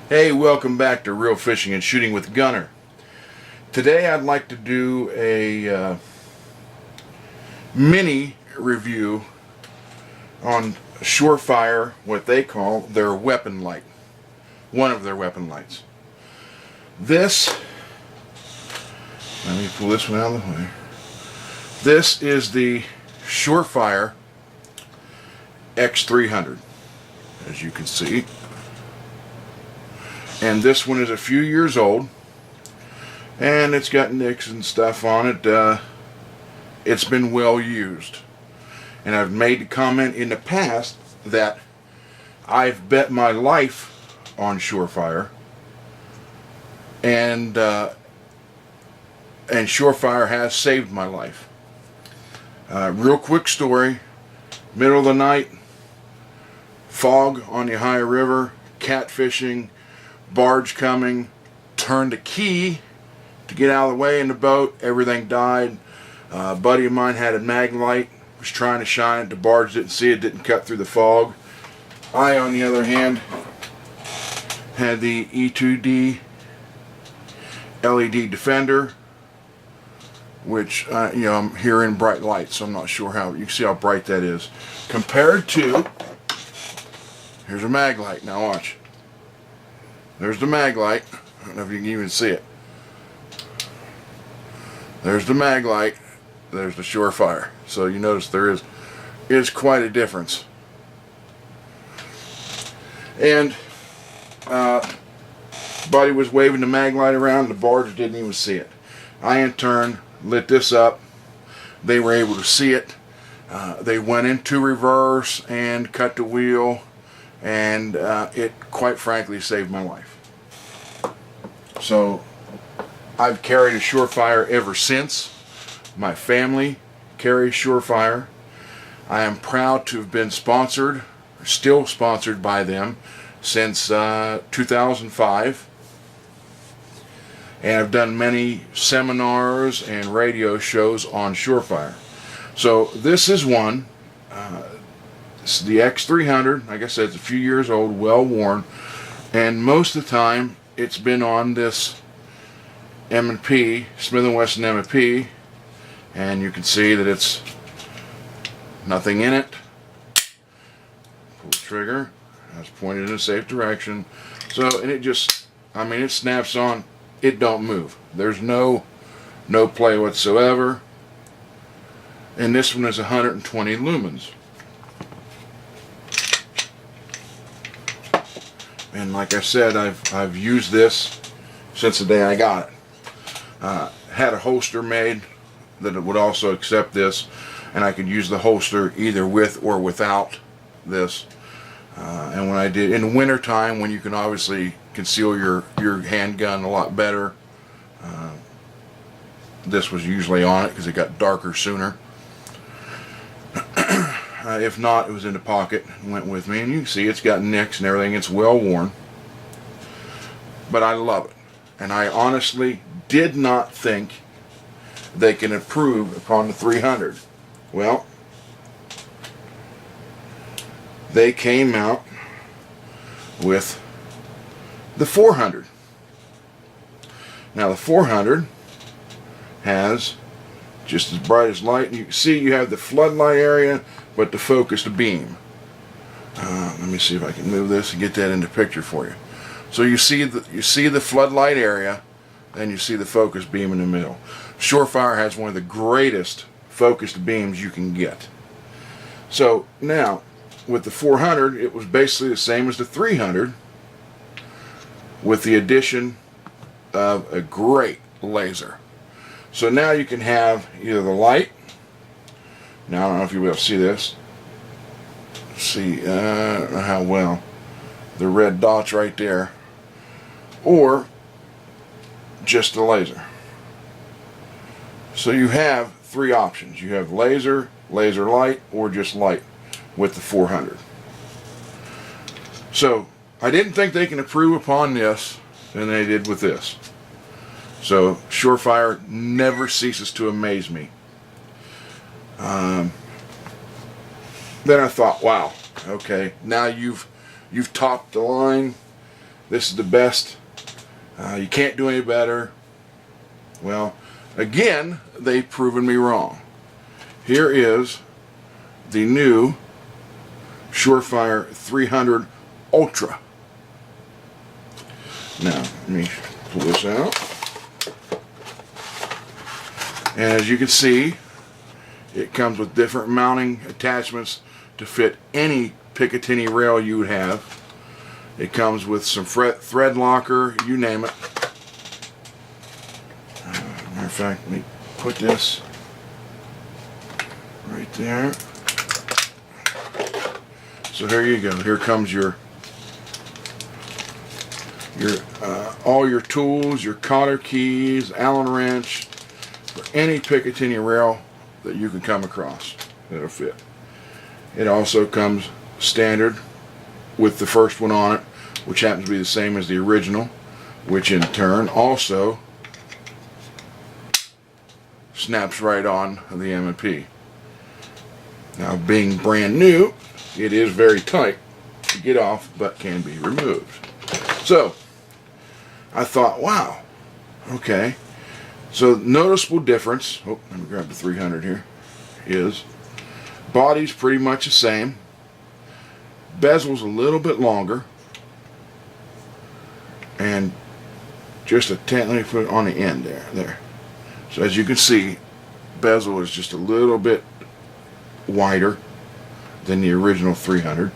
Hey, welcome back to Real Fishing and Shooting with Gunner. Today I'd like to do a mini review on SureFire, what they call their weapon light. One of their weapon lights. This, let me pull this one out of the way. This is the SureFire X300, as you can see. And this one is a few years old, and it's got nicks and stuff on it. It's been well used, and I've made the comment in the past that I've bet my life on SureFire, and SureFire has saved my life. Real quick story: middle of the night, fog on the Ohio River, catfishing. Barge coming, turned a key to get out of the way in the boat, everything died. A buddy of mine had a mag light, was trying to shine it, the barge didn't see it, didn't cut through the fog. I, on the other hand, had the E2D LED Defender, which, I'm here in bright light, so I'm not sure how, you can see how bright that is. Compared to, here's a mag light, now watch. There's the mag light. I don't know if you can even see it. There's the mag light. There's the SureFire. So you notice there is quite a difference. And buddy was waving the mag light around. The barge didn't even see it. I in turn lit this up. They were able to see it. They went into reverse and cut the wheel. And it quite frankly saved my life. So I've carried a SureFire ever since. My family carries SureFire. I am proud to have been sponsored, still sponsored by them, since 2005. And I've done many seminars and radio shows on SureFire. So this is one. This is the X300. Like I said, it's a few years old, well worn, and most of the time it's been on this M&P, Smith & Wesson M&P, and you can see that it's nothing in it. Pull the trigger, that's pointed in a safe direction. So, and it just, it snaps on, it don't move. There's no play whatsoever. And this one is 120 lumens. And like I said, I've used this since the day I got it. Had a holster made that it would also accept this, and I could use the holster either with or without this. And when I did in the winter time, when you can obviously conceal your handgun a lot better, this was usually on it because it got darker sooner. If not, it was in the pocket and went with me, and you can see it's got nicks and everything. It's well worn, but I love it, and I honestly did not think they can improve upon the 300. Well, they came out with the 400. Now the 400 has just as bright as light. You can see you have the floodlight area, but the focused beam. Let me see if I can move this and get that into picture for you. So you see the floodlight area, and you see the focused beam in the middle. SureFire has one of the greatest focused beams you can get. So now with the 400, it was basically the same as the 300, with the addition of a great laser. So now you can have either the light. Now I don't know if you'll be able to see this. See, I don't know how well. The red dots right there. Or just the laser. So you have three options. You have laser, laser light, or just light with the 400. So I didn't think they can improve upon this than they did with this. So SureFire never ceases to amaze me. Then I thought, wow, okay, now you've topped the line. This is the best. You can't do any better. Well, again, they've proven me wrong. Here is the new SureFire X300 ULTRA. Now, let me pull this out. And as you can see, it comes with different mounting attachments to fit any Picatinny rail you would have. It comes with some thread locker, you name it. Matter of fact, let me put this right there. So here you go. Here comes your all your tools, your cotter keys, Allen wrench, for any Picatinny rail that you can come across that'll fit. It also comes standard with the first one on it, which happens to be the same as the original, which in turn also snaps right on the M&P. Now, being brand new, it is very tight to get off, but can be removed. So, I thought, wow, okay. So, noticeable difference, oh, let me grab the 300 here, is body's pretty much the same. Bezel's a little bit longer. And just a let me put it on the end there. So as you can see, bezel is just a little bit wider than the original 300.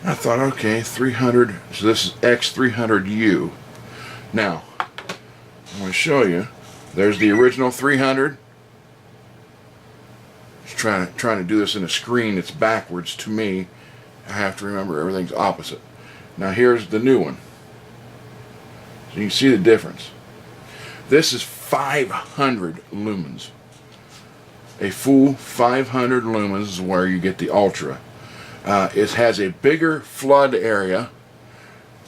I thought, okay, 300, so this is X300U. Now, I'm going to show you, there's the original 300. Just trying to do this in a screen that's backwards to me. I have to remember everything's opposite. Now here's the new one. So you can see the difference. This is 500 lumens. A full 500 lumens is where you get the Ultra. It has a bigger flood area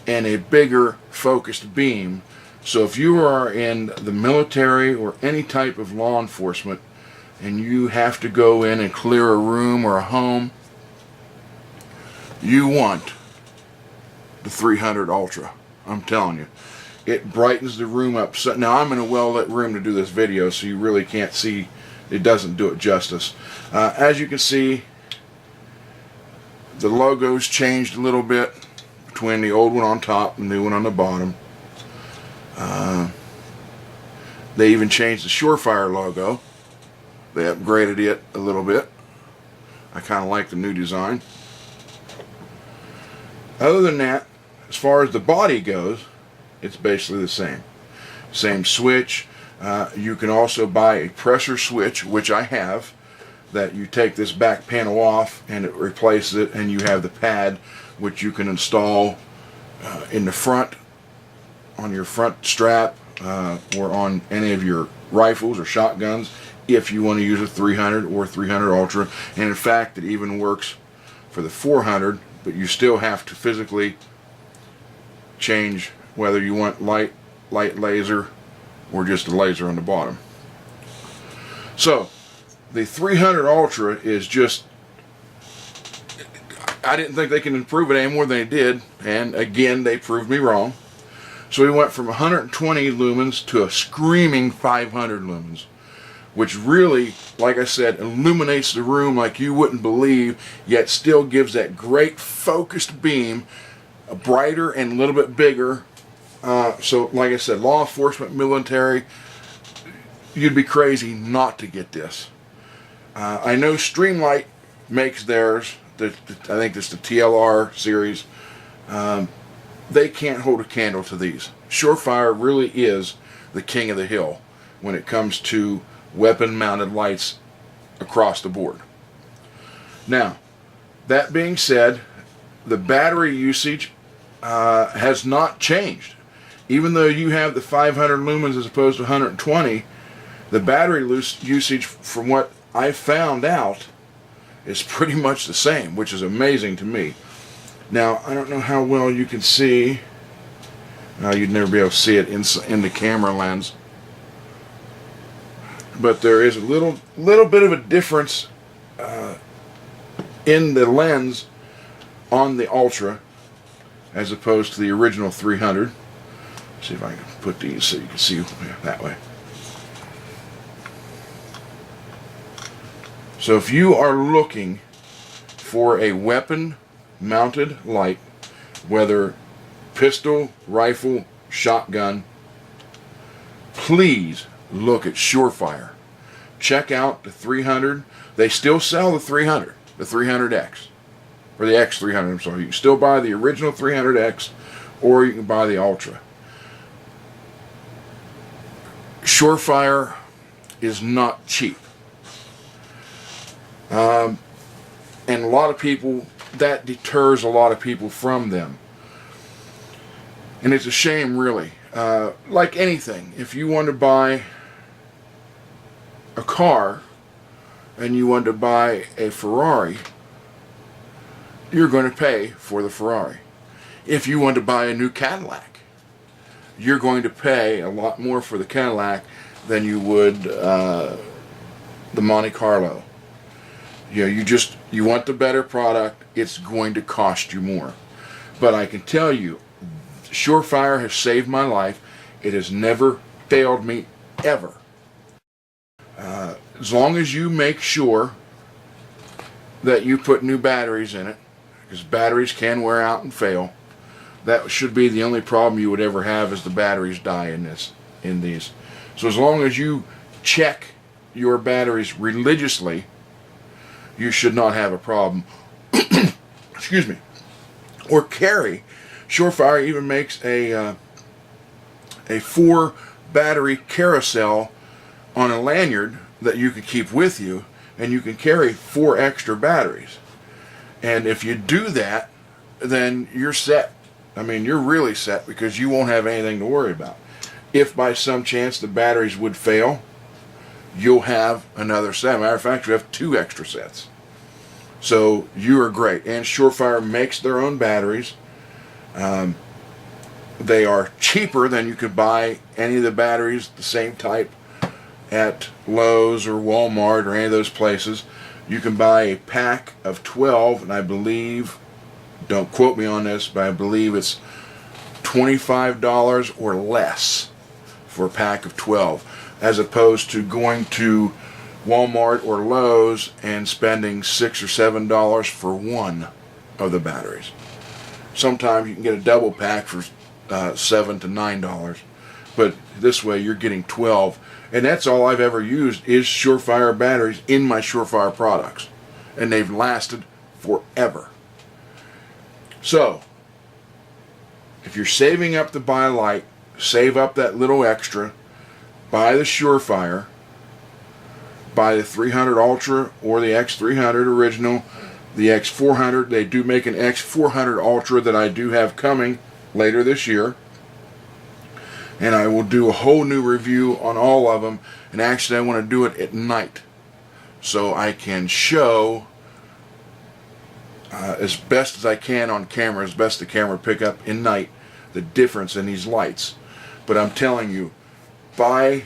and a bigger focused beam. So if you are in the military or any type of law enforcement and you have to go in and clear a room or a home, you want the 300 Ultra. I'm telling you. It brightens the room up. So, now I'm in a well-lit room to do this video, so you really can't see. It doesn't do it justice. As you can see, the logo's changed a little bit between the old one on top and the new one on the bottom. They even changed the SureFire logo. They upgraded it a little bit. I kind of like the new design. Other than that, as far as the body goes, it's basically the same. Same switch. You can also buy a pressure switch, which I have, that you take this back panel off and it replaces it, and you have the pad which you can install in the front, on your front strap, or on any of your rifles or shotguns if you want to use a 300 or 300 Ultra. And in fact, it even works for the 400, but you still have to physically change whether you want light laser or just a laser on the bottom. So the 300 Ultra is just, I didn't think they can improve it any more than they did, and again they proved me wrong. So we went from 120 lumens to a screaming 500 lumens, which really, like I said, illuminates the room like you wouldn't believe, yet still gives that great focused beam, brighter and a little bit bigger. So like I said, law enforcement, military, you'd be crazy not to get this. I know Streamlight makes theirs. I think it's the TLR series. They can't hold a candle to these. SureFire really is the king of the hill when it comes to weapon mounted lights across the board. Now, that being said, the battery usage has not changed. Even though you have the 500 lumens as opposed to 120, the battery usage, from what I found out, is pretty much the same, which is amazing to me. Now, I don't know how well you can see. You'd never be able to see it in the camera lens. But there is a little bit of a difference in the lens on the Ultra. as opposed to the original 300. See if I can put these so you can see that way. So if you are looking for a weapon mounted light, whether pistol, rifle, shotgun, please look at SureFire. Check out the 300. They still sell the 300, the 300X, or the X300, I'm sorry. You can still buy the original 300X, or you can buy the Ultra. SureFire is not cheap. And a lot of people, that deters a lot of people from them. And it's a shame, really. Like anything, if you want to buy a car and you want to buy a Ferrari, you're going to pay for the Ferrari. If you want to buy a new Cadillac, you're going to pay a lot more for the Cadillac than you would the Monte Carlo. You know, you want the better product, it's going to cost you more. But I can tell you, SureFire has saved my life. It has never failed me, ever. As long as you make sure that you put new batteries in it, because batteries can wear out and fail. That should be the only problem you would ever have, is the batteries die in these. So as long as you check your batteries religiously, you should not have a problem. Excuse me. Or carry. SureFire even makes a 4 battery carousel on a lanyard that you can keep with you, and you can carry 4 extra batteries. And if you do that, then you're set. I mean, you're really set, because you won't have anything to worry about. If by some chance the batteries would fail, you'll have another set. Matter of fact, you have 2 extra sets. So you are great. And SureFire makes their own batteries. They are cheaper than you could buy any of the batteries the same type at Lowe's or Walmart or any of those places. You can buy a pack of 12, and I believe, don't quote me on this, but I believe it's $25 or less for a pack of 12, as opposed to going to Walmart or Lowe's and spending $6 or $7 for one of the batteries. Sometimes you can get a double pack for $7 to $9, but this way you're getting 12, and that's all I've ever used is SureFire batteries in my SureFire products, and they've lasted forever. So if you're saving up to buy a light, save up that little extra, buy the SureFire, buy the 300 Ultra or the X300 original, the X400. They do make an X400 Ultra that I do have coming later this year, and I will do a whole new review on all of them. And actually I want to do it at night, so I can show as best as I can on camera, as best the camera pick up in night, the difference in these lights. But I'm telling you, buy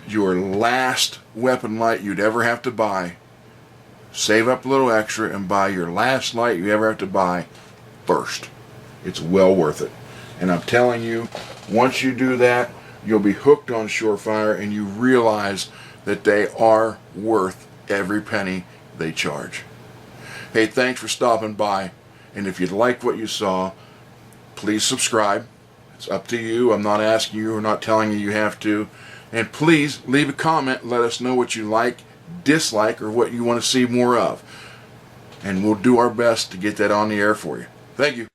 your last weapon light you'd ever have to buy. Save up a little extra and buy your last light you ever have to buy first. It's well worth it. And I'm telling you, once you do that, you'll be hooked on SureFire, and you realize that they are worth every penny they charge. Hey, thanks for stopping by, and if you like what you saw, please subscribe. It's up to you. I'm not asking you or not telling you you have to. And please leave a comment. Let us know what you like, dislike, or what you want to see more of. And we'll do our best to get that on the air for you. Thank you.